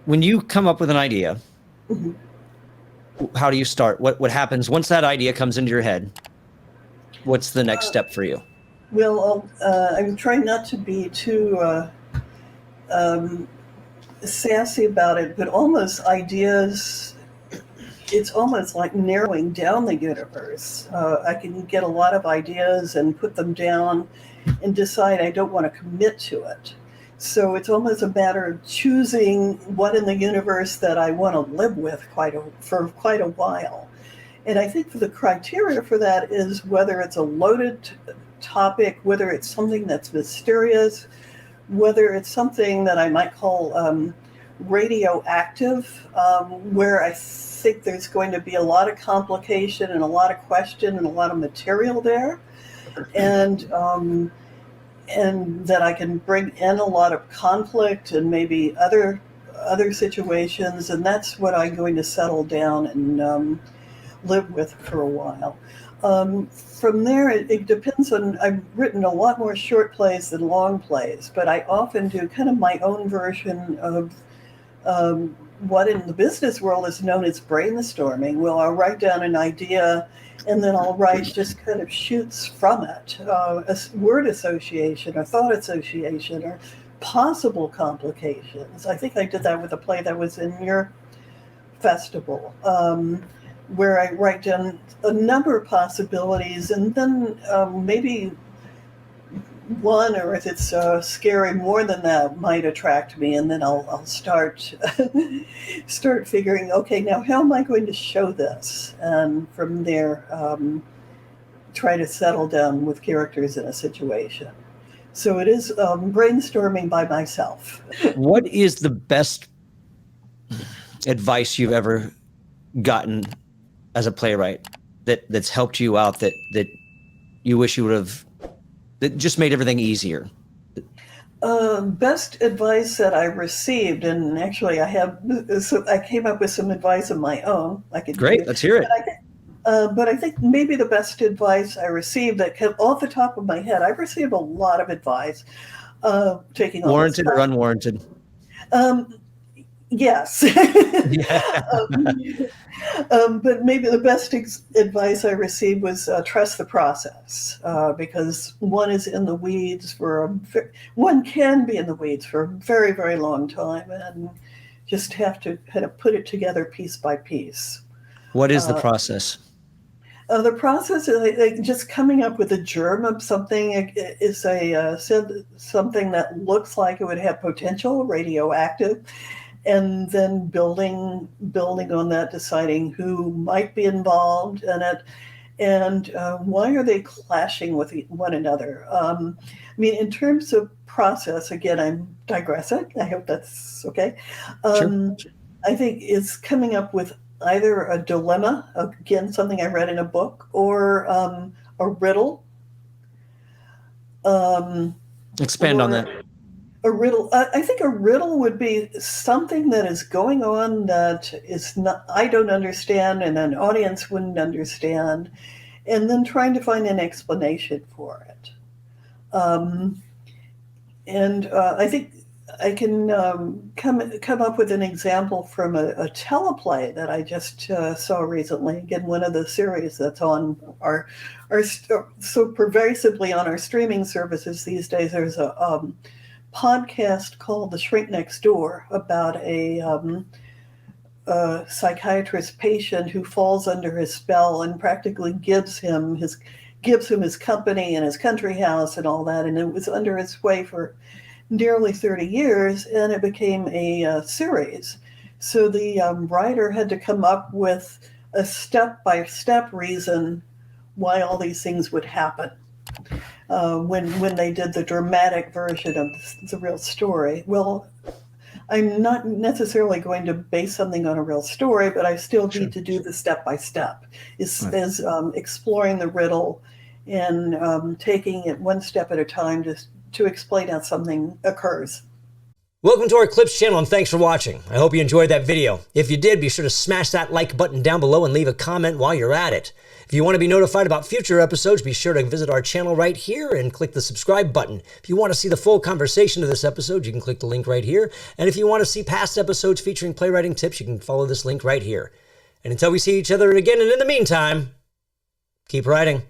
When you come up with an idea, Mhm. how do you start? What happens once that idea comes into your head? What's the next step for you? Well, I'm trying not to be too um, sassy about it, but almost ideas, it's almost like narrowing down the universe. I can get a lot of ideas and put them down and decide I don't want to commit to it. So it's almost a matter of choosing what in the universe that I want to live with for quite a while. And I think the criteria for that is whether it's a loaded topic, whether it's something that's mysterious, whether it's something that I might call radioactive, where I think there's going to be a lot of complication and a lot of question and a lot of material there, and and that I can bring in a lot of conflict and maybe other situations, and that's what I'm going to settle down and live with for a while. From there, it depends on. I've written a lot more short plays than long plays, but I often do kind of my own version of what in the business world is known as brainstorming. Well, I'll write down an idea and then I'll write just kind of shoots from it, a word association or thought association or possible complications. I think I did that with a play that was in your festival, where I write down a number of possibilities and then maybe one, or if it's scary more than that, might attract me, and then I'll start start figuring. Okay, now how am I going to show this? And from there, try to settle down with characters in a situation. So it is brainstorming by myself. What is the best advice you've ever gotten as a playwright that's helped you out that you wish you would have that just made everything easier? Best advice that I received, and actually I came up with some advice of my own. I could give Great, you, let's hear it. but I think maybe the best advice I received that came off the top of my head. I've received a lot of advice, taking all this Warranted or time. unwarranted? Um, yes. Yeah. But maybe the best advice I received was trust the process, because one is in the weeds one can be in the weeds for a very, very long time and just have to kind of put it together piece by piece. What is the Uh, process? the process is like just coming up with a germ of something is something that looks like it would have potential, radioactive, and then building on that, deciding who might be involved in it, and why are they clashing with one another. I mean, in terms of process, again, I'm digressing. I hope that's okay. Sure. Um, I think it's coming up with either a dilemma, again, something I read in a book, or a riddle, um, Expand on or that. a riddle. I think a riddle would be something that is going on that is not I don't understand, and an audience wouldn't understand, and then trying to find an explanation for it. Um, and I think I can come up with an example from a teleplay that I just saw recently. Again, one of the series that's on so pervasively on our streaming services these days. There's a podcast called The Shrink Next Door about a psychiatrist patient who falls under his spell and practically gives him his company and his country house and all that. And it was under his sway for nearly 30 years, and it became a series. So the writer had to come up with a step by step reason why all these things would happen. When they did the dramatic version of the real story. Well, I'm not necessarily going to base something on a real story, but I still Sure. need to do the step by step. Right. Is exploring the riddle and taking it one step at a time to explain how something occurs. Welcome to our Clips channel and thanks for watching. I hope you enjoyed that video. If you did, be sure to smash that like button down below and leave a comment while you're at it. If you want to be notified about future episodes, be sure to visit our channel right here and click the subscribe button. If you want to see the full conversation of this episode, you can click the link right here. And if you want to see past episodes featuring playwriting tips, you can follow this link right here. And until we see each other again, and in the meantime, keep writing.